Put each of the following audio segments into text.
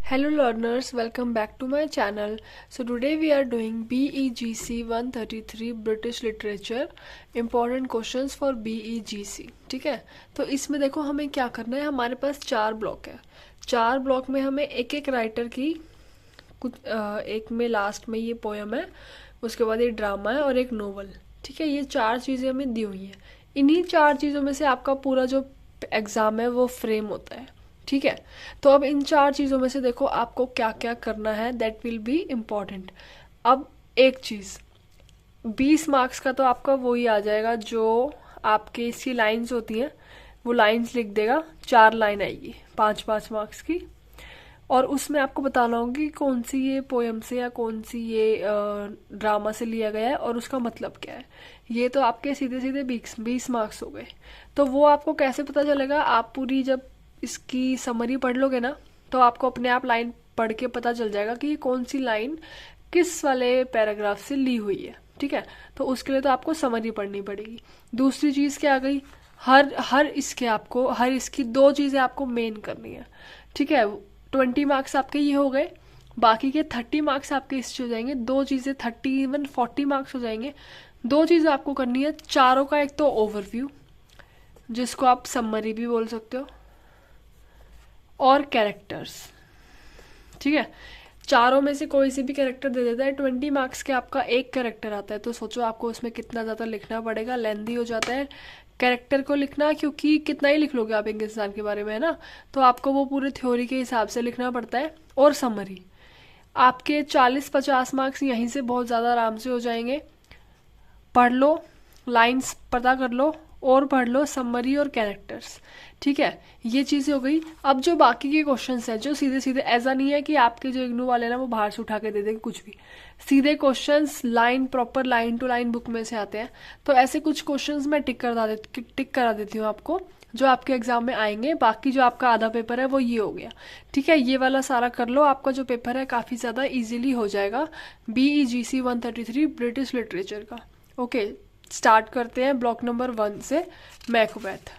Hello learners, welcome back to my channel. So today we are doing BEGC 133 British Literature Important Questions for BEGC. ठीक है, तो इसमें देखो हमें क्या करना है. हमारे पास 4 ब्लॉक है. 4 ब्लॉक में हमें एक एक राइटर की कुछ एक में लास्ट में ये पोयम है, उसके बाद ये ड्रामा है और एक नोवेल. ठीक है, ये 4 चीज़ें हमें दी हुई हैं. इन्हीं 4 चीज़ों में से आपका पूरा जो एग्ज़ाम है वो फ्रेम होता है. ठीक है, तो अब इन 4 चीज़ों में से देखो आपको क्या क्या करना है, दैट विल बी इम्पॉर्टेंट. अब एक चीज़ 20 मार्क्स का तो आपका वही आ जाएगा जो आपके इसकी लाइंस होती हैं, वो लाइंस लिख देगा. 4 लाइन आएगी 5-5 मार्क्स की, और उसमें आपको बताना होगा कि कौन सी ये पोयम से या कौन सी ये ड्रामा से लिया गया है और उसका मतलब क्या है. ये तो आपके सीधे सीधे 20 मार्क्स हो गए. तो वो आपको कैसे पता चलेगा, आप पूरी जब इसकी समरी पढ़ लोगे ना तो आपको अपने आप लाइन पढ़ के पता चल जाएगा कि कौन सी लाइन किस वाले पैराग्राफ से ली हुई है. ठीक है, तो उसके लिए तो आपको समरी पढ़नी पड़ेगी. दूसरी चीज़ क्या आ गई, हर इसकी 2 चीज़ें आपको मेन करनी है. ठीक है, 20 मार्क्स आपके ये हो गए, बाकी के 30 मार्क्स आपके इससे हो जाएंगे. 2 चीज़ें 30 इवन 40 मार्क्स हो जाएंगे. 2 चीज़ें आपको करनी है चारों का. एक तो ओवरव्यू, जिसको आप समरी भी बोल सकते हो, और कैरेक्टर्स. ठीक है, चारों में से कोई सी भी कैरेक्टर दे देता है. 20 मार्क्स के आपका एक कैरेक्टर आता है, तो सोचो आपको उसमें कितना ज़्यादा लिखना पड़ेगा. लेंदी हो जाता है कैरेक्टर को लिखना, क्योंकि कितना ही लिख लोगे आप एक इंसान के बारे में, है ना. तो आपको वो पूरे थ्योरी के हिसाब से लिखना पड़ता है. और समरी आपके 40-50 मार्क्स यहीं से बहुत ज़्यादा आराम से हो जाएंगे. पढ़ लो, लाइंस पता कर लो और पढ़ लो समरी और कैरेक्टर्स. ठीक है, ये चीज़ें हो गई. अब जो बाकी के क्वेश्चंस हैं जो सीधे सीधे, ऐसा नहीं है कि आपके जो इग्नू वाले ना वो बाहर से उठा के दे देंगे कुछ भी. सीधे questions line proper line to line book में से आते हैं. तो ऐसे कुछ क्वेश्चंस मैं टिक करा देती हूँ आपको, जो आपके एग्जाम में आएंगे. बाकी जो आपका आधा पेपर है वो ये हो गया. ठीक है, ये वाला सारा कर लो, आपका जो पेपर है काफ़ी ज़्यादा ईजिली हो जाएगा BEGC 133 ब्रिटिश लिटरेचर का. ओके, स्टार्ट करते हैं ब्लॉक नंबर 1 से, मैकबेथ.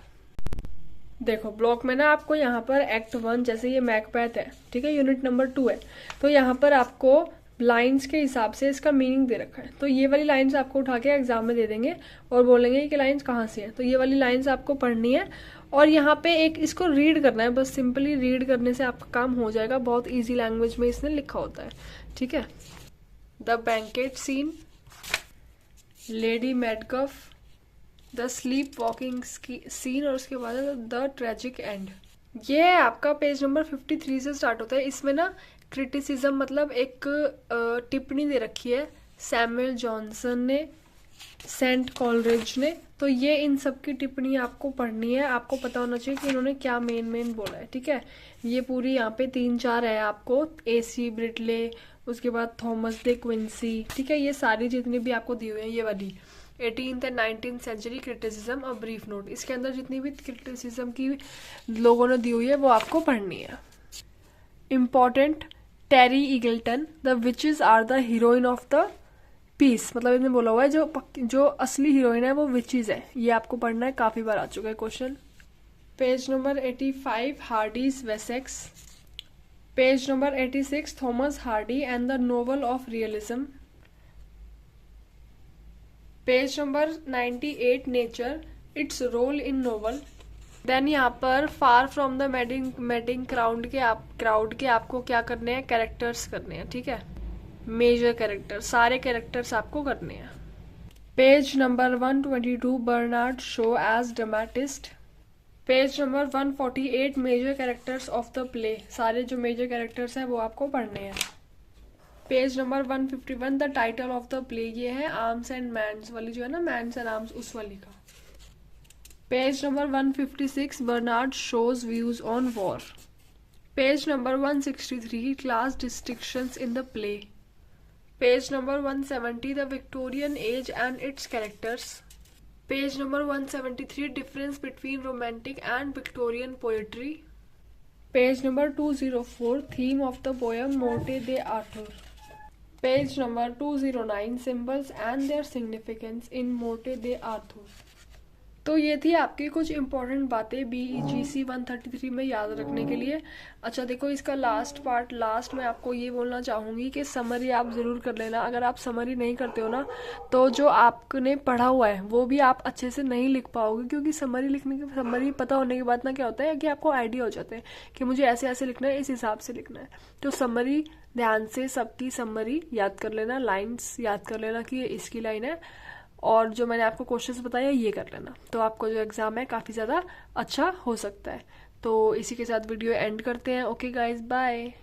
देखो ब्लॉक में ना आपको यहाँ पर एक्ट 1, जैसे ये मैकबेथ है, ठीक है, यूनिट नंबर 2 है, तो यहाँ पर आपको लाइंस के हिसाब से इसका मीनिंग दे रखा है. तो ये वाली लाइंस आपको उठा के एग्जाम में दे देंगे और बोलेंगे कि लाइंस कहाँ से हैं. तो ये वाली लाइंस आपको पढ़नी है और यहाँ पे एक इसको रीड करना है. बस सिंपली रीड करने से आपका काम हो जाएगा. बहुत ईजी लैंग्वेज में इसने लिखा होता है. ठीक है, the banquet scene, lady Macduff, the sleepwalking scene, और उसके बाद द ट्रेजिक एंड. ये है आपका पेज नंबर 53 से स्टार्ट होता है. इसमें ना क्रिटिसिज्म मतलब एक टिप्पणी दे रखी है सैमुअल जॉनसन ने, सेंट कॉलरिज ने. तो ये इन सब की टिप्पणी आपको पढ़नी है. आपको पता होना चाहिए कि इन्होंने क्या मेन बोला है. ठीक है, ये पूरी यहाँ पे 3-4 है आपको, AC ब्रिटले, उसके बाद थॉमस दे क्विंसी. ठीक है, ये सारी जितनी भी आपको दी हुई है, ये वाली 18th and 19th century criticism a brief note, इसके अंदर जितनी भी क्रिटिसिज्म की लोगों ने दी हुई है वो आपको पढ़नी है. Important, Terry Eagleton, the witches are the heroine of the piece. मतलब इन्हें बोला हुआ है जो असली हीरोइन है वो विचेस है. ये आपको पढ़ना है, काफ़ी बार आ चुका है question. Page number 85, Hardy's Wessex. Page number 86, Thomas Hardy and the novel of realism. Page number 98, nature, its role in novel. Then यहाँ पर far from the madding crowd के आपको क्या करने हैं, कैरेक्टर्स करने हैं. ठीक है, मेजर कैरेक्टर, सारे कैरेक्टर्स आपको करने हैं. Page number 122, Bernard Shaw as dramatist. Page number 148, major characters of the play. सारे जो मेजर कैरेक्टर्स हैं वो आपको पढ़ने हैं. Page number 151, the title of the play. ये है आर्म्स एंड मैन्स वाली, जो है ना मैन्स एंड आर्म्स, उस वाली का. Page number 156, Bernard shows views on war. Page number 163, class distinctions in the play. Page number 170, the Victorian age and its characters. Page number 173, difference between romantic and Victorian poetry. Page number 204, theme of the poem Morte d' Arthur. Page number 209, symbols and their significance in Morte d' Arthur. तो तो ये थी आपकी कुछ important बातें BEGC 133 में याद रखने के लिए। अच्छा देखो, इसका लास्ट में आपको ये बोलना चाहूँगी कि समरी आप ज़रूर कर लेना। अगर आप समरी नहीं करते हो ना, तो जो आपने पढ़ा हुआ है वो भी आप अच्छे से नहीं लिख पाओगे, क्योंकि समरी पता होने के बाद ना क्या होता है कि आपको आइडिया हो जाता है कि मुझे ऐसे ऐसे लिखना है, इस हिसाब से लिखना है। तो समरी ध्यान से सबकी समरी याद कर लेना, लाइन्स याद कर लेना कि ये इसकी लाइन है, और जो मैंने आपको क्वेश्चंस बताया ये कर लेना, तो आपको जो एग्ज़ाम है काफ़ी ज़्यादा अच्छा हो सकता है। तो इसी के साथ वीडियो एंड करते हैं। Okay guys, bye.